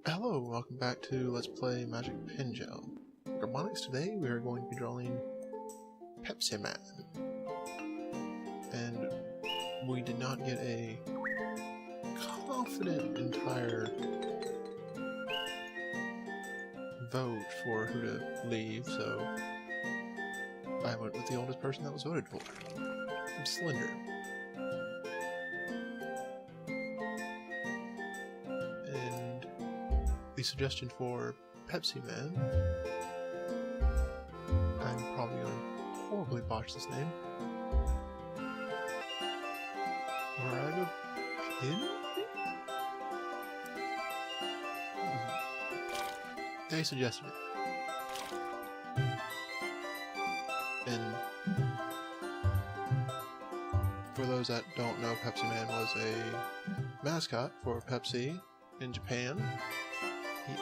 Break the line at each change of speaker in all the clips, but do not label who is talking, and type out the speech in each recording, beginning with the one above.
Hello, welcome back to Let's Play Magic Pengel. Harmonics, today we are going to be drawing Pepsi Man. And we did not get a confident entire vote for who to leave, so I went with the oldest person that was voted for. I'm Slender. The suggestion for Pepsi Man, I'm probably going to horribly botch this name. They suggested it. And for those that don't know, Pepsi Man was a mascot for Pepsi in Japan. He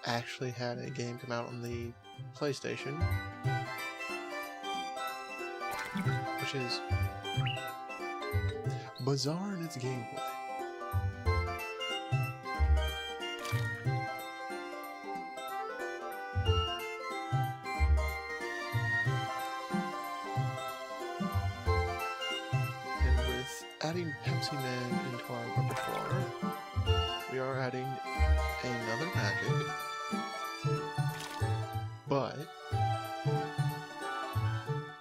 actually had a game come out on the PlayStation, which is bizarre in its gameplay. And with adding Pepsi Man into our repertoire, we are adding another magic, but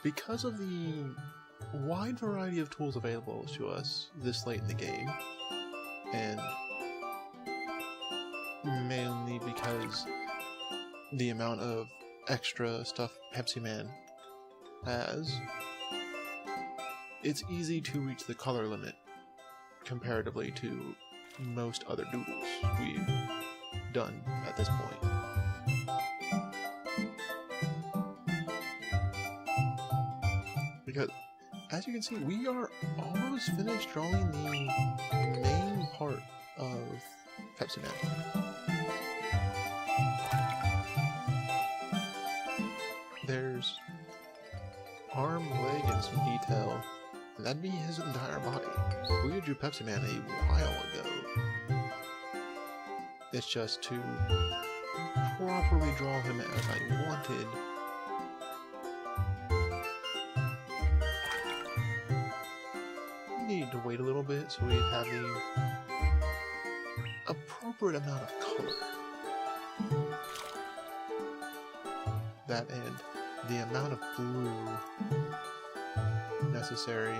because of the wide variety of tools available to us this late in the game, and mainly because the amount of extra stuff Pepsi Man has, it's easy to reach the color limit comparatively to most other doodles we've done at this point. Because, as you can see, we are almost finished drawing the main part of Pepsi Man. There's arm, leg, and some detail, and that'd be his entire body. We drew Pepsi Man a while ago. It's just to properly draw him as I wanted. We needed to wait a little bit so we'd have the appropriate amount of color. That and the amount of blue necessary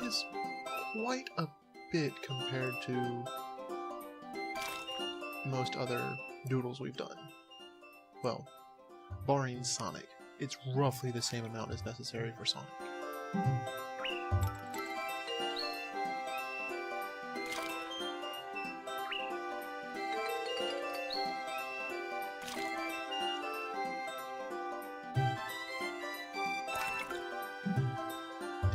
is quite a bit compared to most other doodles we've done. Well, barring Sonic, it's roughly the same amount as necessary for Sonic.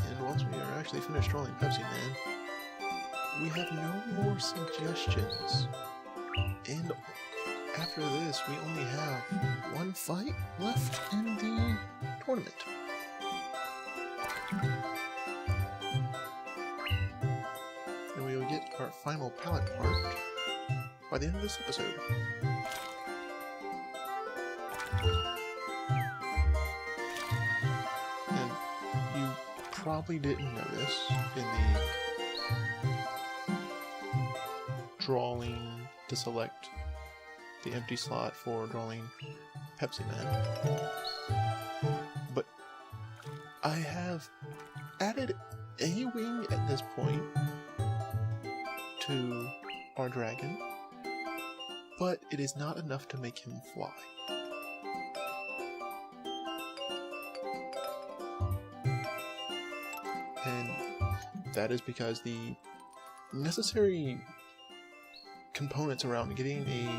And once we are actually finished drawing Pepsi Man, we have no more suggestions. And after this, we only have one fight left in the tournament. And we will get our final palette part by the end of this episode. And you probably didn't notice in the drawing to select the empty slot for drawing Pepsi Man, but I have added a wing at this point to our dragon, but it is not enough to make him fly. And that is because the necessary components around getting a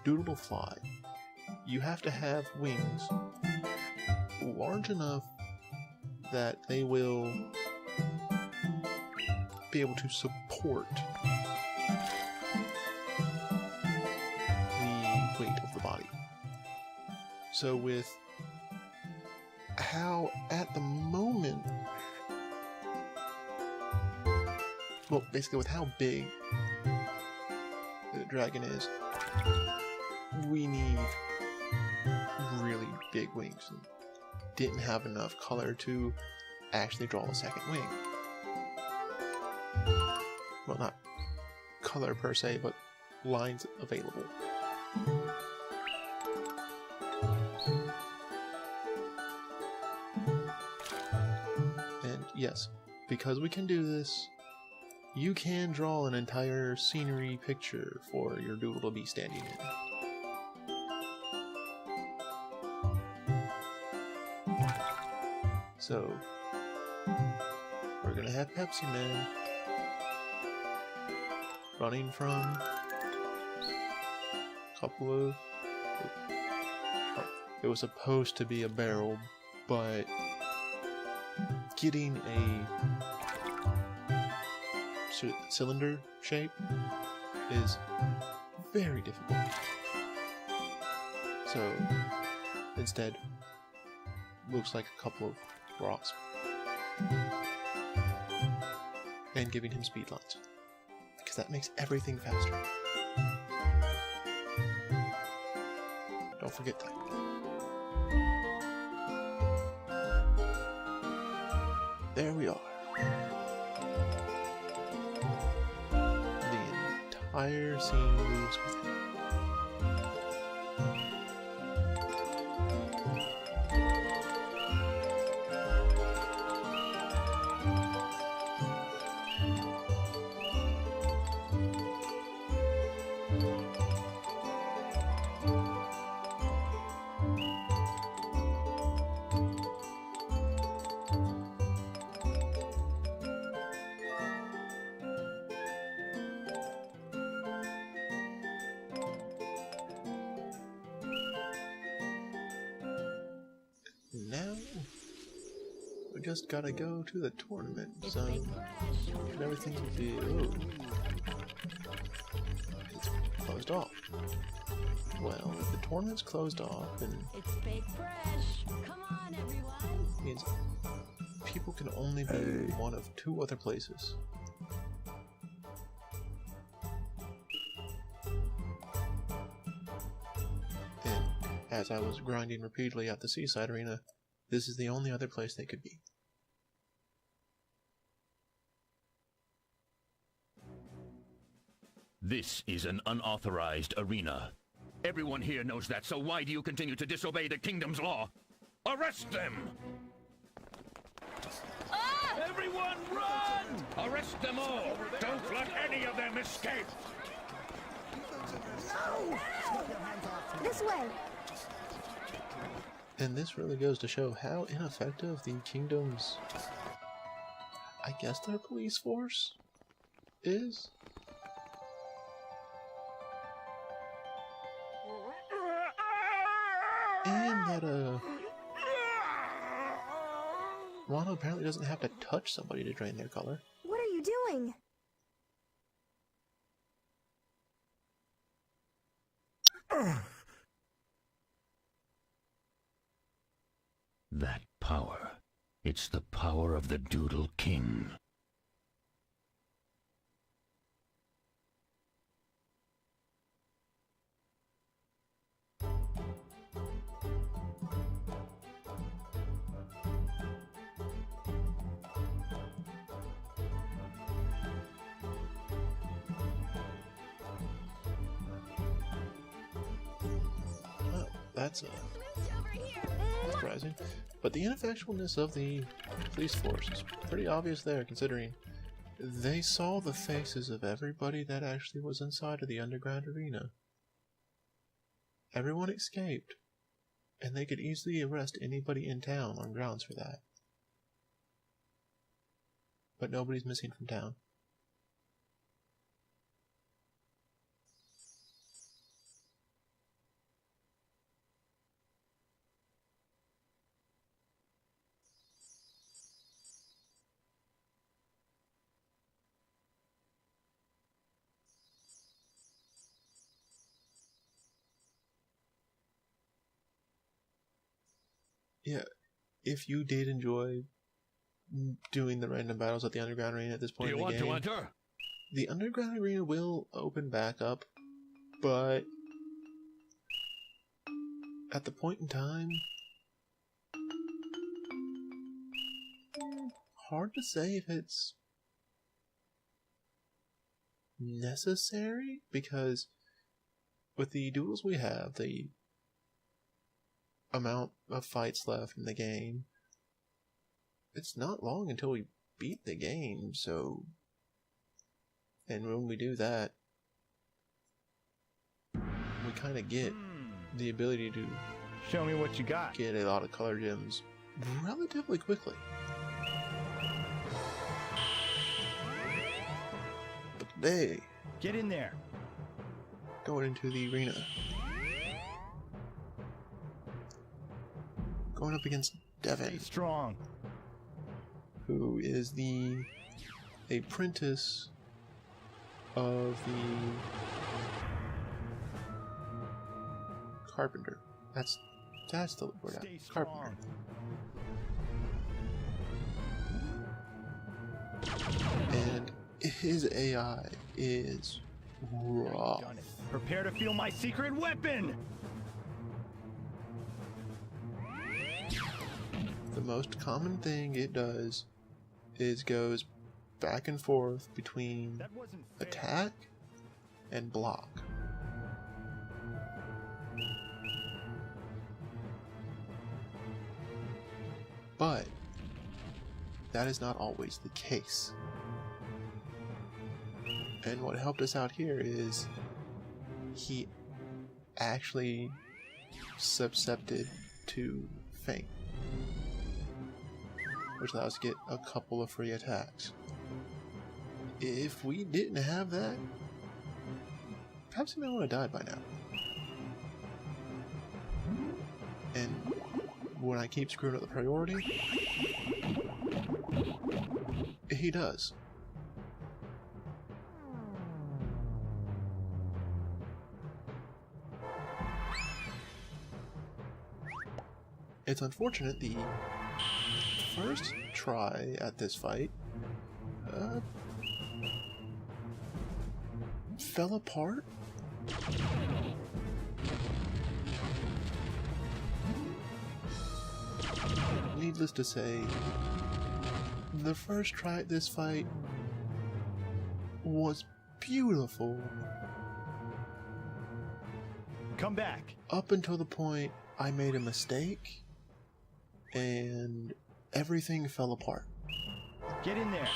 doodle to fly, you have to have wings large enough that they will be able to support the weight of the body. So with how at the moment well, basically with how big dragon is, we need really big wings. And didn't have enough color to actually draw a second wing. Well, not color per se, but lines available. And yes, because we can do this, you can draw an entire scenery picture for your doodle to be standing in. So, we're gonna have Pepsi Man running from a couple of... It was supposed to be a barrel, but getting a cylinder shape is very difficult. So, instead, looks like a couple of rocks. And giving him speed lines, because that makes everything faster. Don't forget that. There we are. The entire scene moves with him. Now, we just gotta go to the tournament zone, and everything will be... Oh. It's closed off. Well, if the tournament's closed off, then...
It's big fresh. Come on, everyone.
Means people can only be in one of two other places. And as I was grinding repeatedly at the seaside arena, this is the only other place they could be.
This is an unauthorized arena. Everyone here knows that, so why do you continue to disobey the kingdom's law? Arrest them!
Ah!
Everyone run! Arrest them all! Don't let any of them escape!
No! This way!
And this really goes to show how ineffective the kingdom's, I guess, their police force is. And that, Ronald apparently doesn't have to touch somebody to drain their color.
What are you doing?
That power. It's the power of the Doodle King.
Oh, that's surprising. But the ineffectualness of the police force is pretty obvious there, considering they saw the faces of everybody that actually was inside of the underground arena. Everyone escaped, and they could easily arrest anybody in town on grounds for that. But nobody's missing from town. Yeah, if you did enjoy doing the random battles at the underground arena at this point in the game,
enter?
the underground arena will open back up But at the point in time, hard to say if it's necessary, because with the doodles we have, the amount of fights left in the game, it's not long until we beat the game, so... And when we do that, we kind of get the ability to
show me what you got.
Get a lot of color gems relatively quickly. But today,
get in there.
Going into the arena, going up against Devin.
Stay strong.
Who is the apprentice of the carpenter. That's the word. Carpenter. And his AI is rough.
Prepare to feel my secret weapon.
The most common thing it does is goes back and forth between attack and block. But that is not always the case. And what helped us out here is he actually suscepted to Feint, which allows us to get a couple of free attacks. If we didn't have that, perhaps he might would have died by now. And when I keep screwing up the priority, he does. It's unfortunate the first try at this fight fell apart. Needless to say, the first try at this fight was beautiful.
Come back.
Up until the point I made a mistake and everything fell apart.
Get in there.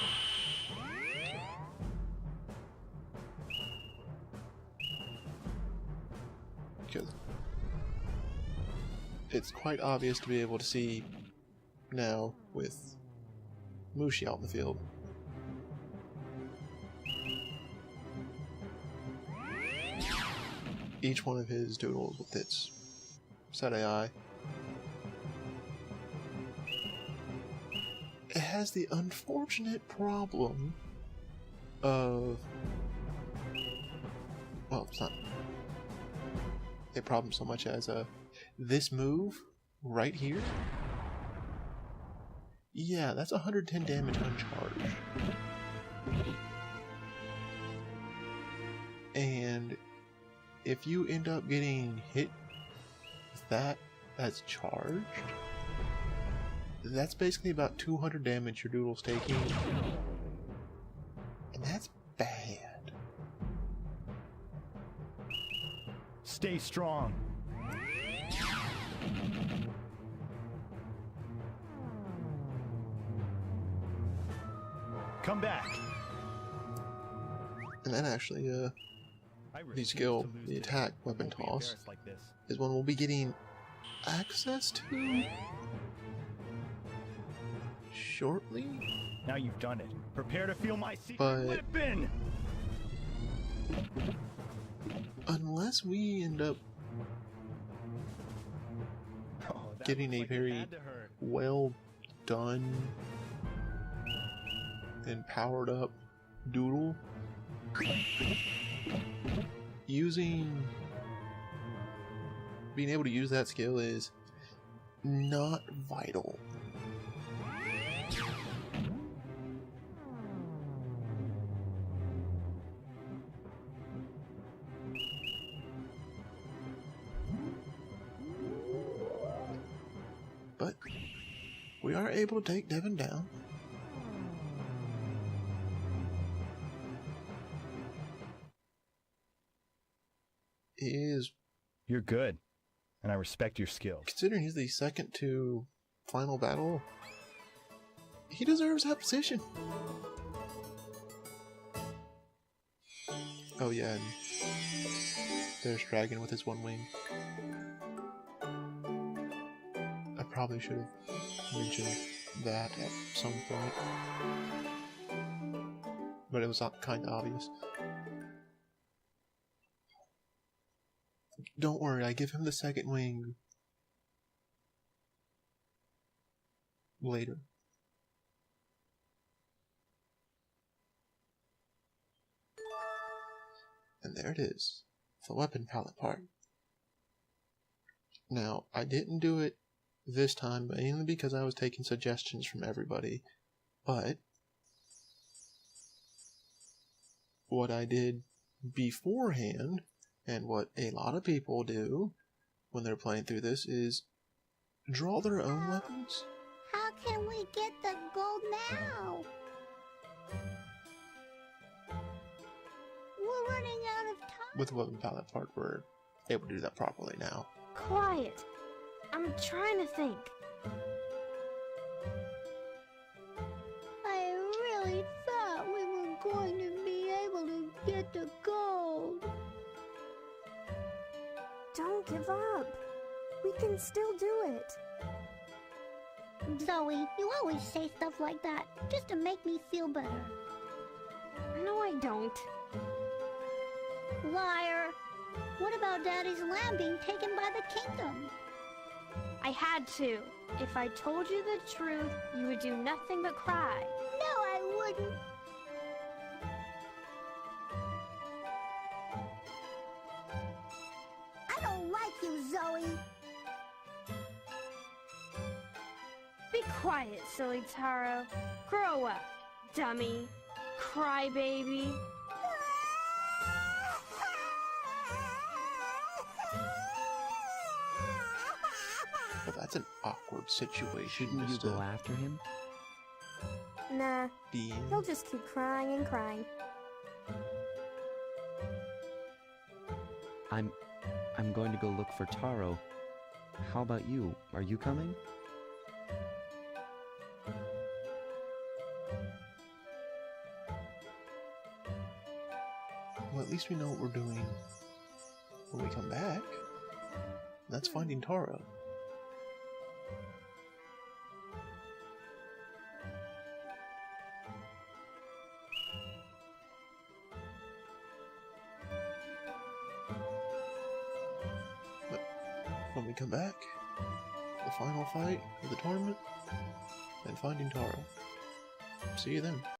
Because it's quite obvious to be able to see now with Mushi out in the field. Each one of his doodles with its set AI. It has the unfortunate problem of... Well, it's not a problem so much as this move right here. Yeah, that's 110 damage uncharged. And if you end up getting hit with that as charged, that's basically about 200 damage your doodle's taking. And that's bad.
Stay strong. Come back.
And then actually, the skill, the attack weapon toss, is one we'll be getting access to shortly.
Now you've done it. Prepare to feel my secret weapon.
Unless we end up getting a very well done and powered up doodle, being able to use that skill is not vital. But we are able to take Devin down.
You're good, and I respect your skills.
Considering he's the second to final battle, he deserves that position. Oh yeah, and there's Dragon with his one wing. I probably should have mentioned that at some point, but it was kind of obvious. Don't worry, I give him the second wing later. And there it is, the weapon palette part. Now, I didn't do it this time mainly because I was taking suggestions from everybody, but what I did beforehand, and what a lot of people do when they're playing through this, is draw their own weapons.
How can we get the gold now? We're running out of time.
With the weapon palette part, we're able to do that properly now.
Quiet. I'm trying to think.
I really thought we were going to be able to get the gold.
Don't give up. We can still do it.
Zoe, you always say stuff like that just to make me feel better.
No, I don't.
Liar. What about Daddy's lamb being taken by the kingdom?
I had to. If I told you the truth, you would do nothing but cry.
No, I wouldn't. I don't like you, Zoe.
Be quiet, silly Taro. Grow up, dummy. Crybaby.
Well, that's an awkward situation.
Shouldn't you
just to
go after him?
Nah,
be in.
he'll just keep crying and crying.
I'm going to go look for Taro. How about you? Are you coming?
Well, at least we know what we're doing when we come back. That's finding Taro. But when we come back, the final fight of the tournament, and finding Taro. See you then.